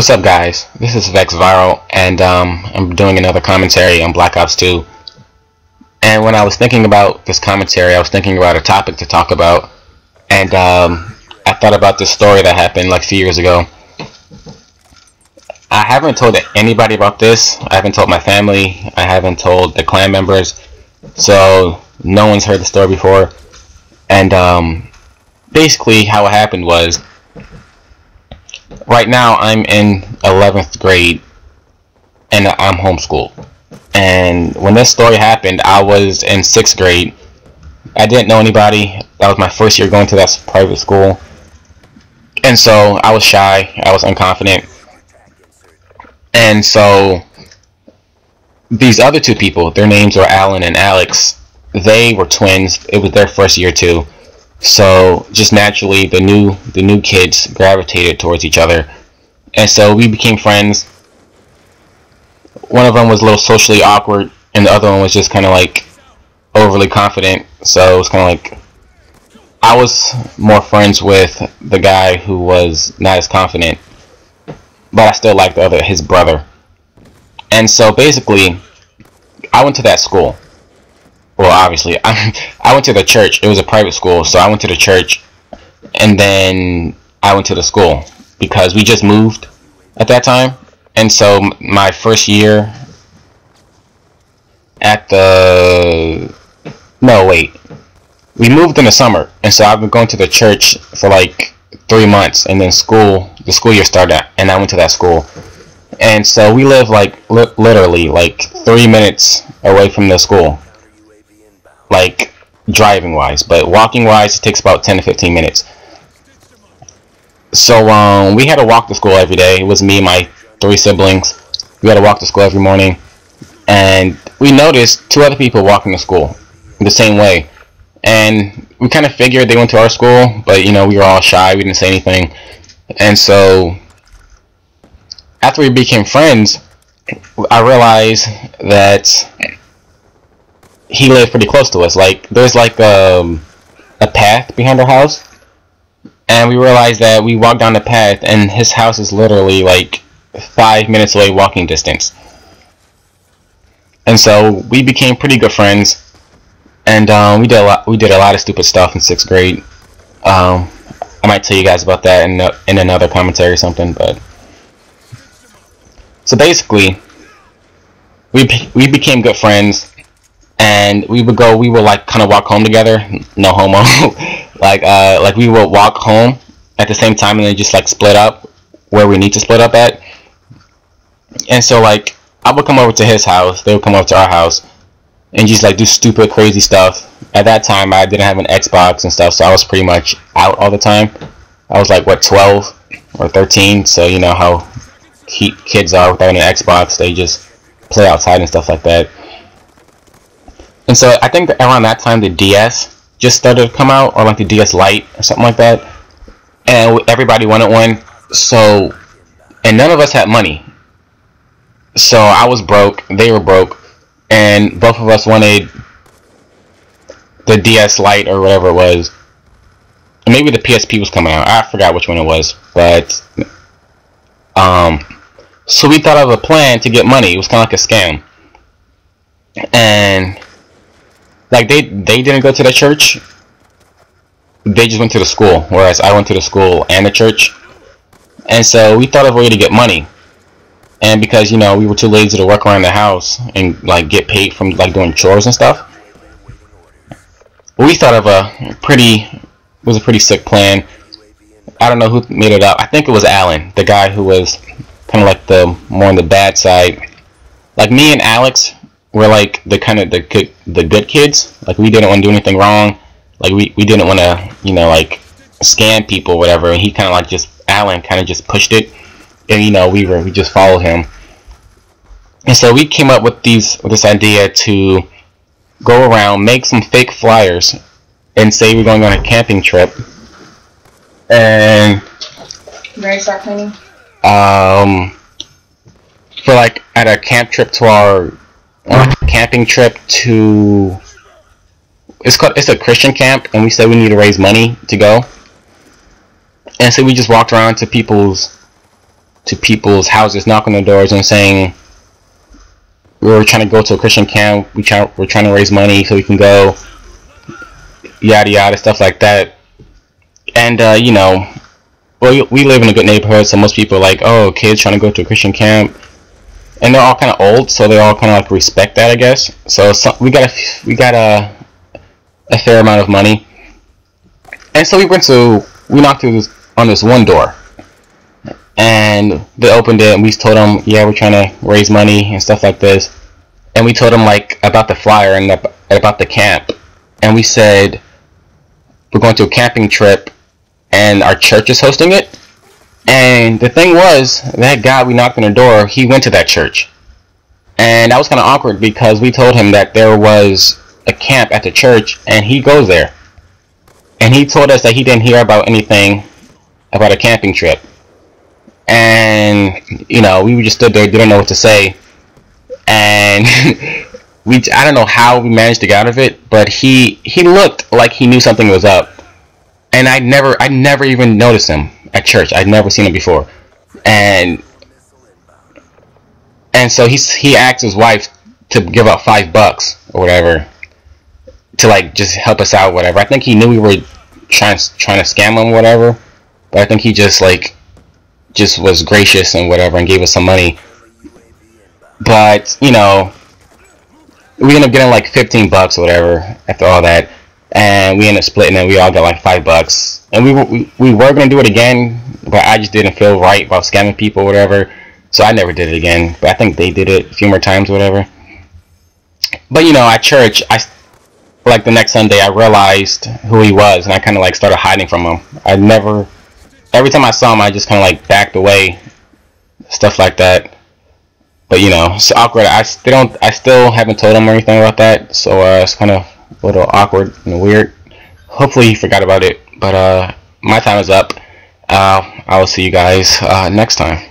What's up, guys? This is Vex Viral, and I'm doing another commentary on Black Ops 2. And when I was thinking about this commentary, I was thinking about a topic to talk about, and I thought about this story that happened like a few years ago. I haven't told anybody about this. I haven't told my family. I haven't told the clan members, so no one's heard the story before. And basically, how it happened was, right now I'm in 11th grade and I'm homeschooled. And when this story happened, I was in 6th grade. I didn't know anybody. That was my first year going to that private school. And so I was shy. I was unconfident. And so these other two people, their names were Alan and Alex. They were twins. It was their first year too. So just naturally, the new kids gravitated towards each other, and so we became friends. One of them was a little socially awkward, and the other one was just kind of like overly confident. So it was kind of like I was more friends with the guy who was not as confident, but I still liked his brother. And so basically, I went to that school. Well, obviously, I went to the church. It was a private school, so I went to the church, and then I went to the school because we just moved at that time. And so my first year at the... No, wait. We moved in the summer, and so I've been going to the church for like 3 months, and then the school year started, and I went to that school. And so we live like literally like 3 minutes away from the school. Like driving wise, but walking wise it takes about 10 to 15 minutes. So we had to walk to school every day. It was me and my 3 siblings. We had to walk to school every morning, and we noticed 2 other people walking to school the same way, and we kind of figured they went to our school, but you know, we were all shy, we didn't say anything. And so after we became friends, I realized that he lived pretty close to us. Like, there's like a path behind our house, and we realized that we walked down the path, and his house is literally like 5 minutes away walking distance. And so we became pretty good friends, and we did a lot of stupid stuff in 6th grade. I might tell you guys about that in another commentary or something. But so basically, we became good friends. And we would like kind of walk home together, no homo. like we would walk home at the same time and then just like split up where we need to split up at. And so like I would come over to his house, they would come over to our house, and just like do stupid crazy stuff. At that time I didn't have an Xbox and stuff, so I was pretty much out all the time. I was like, what, 12 or 13, so you know how kids are without an Xbox, they just play outside and stuff like that. And so I think that around that time the DS just started to come out, or like the DS Lite or something like that, and everybody wanted one. So, and none of us had money, so I was broke, they were broke, and both of us wanted the DS Lite or whatever it was. Maybe the PSP was coming out, I forgot which one it was. But so we thought of a plan to get money. It was kind of like a scam. And like they didn't go to the church, they just went to the school, whereas I went to the school and the church. And so we thought of a way to get money, and because, you know, we were too lazy to work around the house and like get paid from like doing chores and stuff, we thought of a pretty sick plan. I don't know who made it up. I think it was Alan, the guy who was kind of like the more on the bad side. Like me and Alex were like the good kids. Like we didn't want to do anything wrong. Like we didn't want to, you know, like scam people or whatever. And he kind of like Alan kind of just pushed it, and you know, we just followed him. And so we came up with this idea to go around, make some fake flyers, and say we're going on a camping trip. And you ready to start cleaning? For like at a camp trip to our camping trip to, it's a Christian camp, and we said we need to raise money to go. And so we just walked around to to people's houses, knocking on doors and saying, we're trying to go to a Christian camp, we're trying to raise money so we can go, yada yada, stuff like that. And you know, well, we live in a good neighborhood, so most people are like, oh, kids trying to go to a Christian camp, and they're all kind of old, so they all kind of like respect that, I guess. So we got a fair amount of money, and so we knocked on this one door, and they opened it, and we told them, yeah, we're trying to raise money and stuff like this, and we told them like about the flyer and about the camp, and we said we're going to a camping trip, and our church is hosting it. And the thing was, that guy we knocked on the door, he went to that church, and that was kind of awkward because we told him that there was a camp at the church, and he goes there, and he told us that he didn't hear about anything about a camping trip. And you know, we just stood there, didn't know what to say, and I don't know how we managed to get out of it, but he looked like he knew something was up, and I never even noticed him at church. I'd never seen him before, and so he asked his wife to give up $5 or whatever to like just help us out, whatever. I think he knew we were trying to scam him, whatever, but I think he just was gracious and whatever and gave us some money. But you know, we ended up getting like $15 or whatever after all that, and we ended up splitting it. We all got like $5, and we were gonna do it again, but I just didn't feel right about scamming people or whatever, so I never did it again. But I think they did it a few more times or whatever. But you know, at church, like the next Sunday, I realized who he was, and I kind of like started hiding from him. Every time I saw him, I just kind of like backed away, stuff like that. But you know, it's awkward. I still haven't told him or anything about that, so it's kind of a little awkward and weird. Hopefully he forgot about it. But my time is up. I will see you guys next time.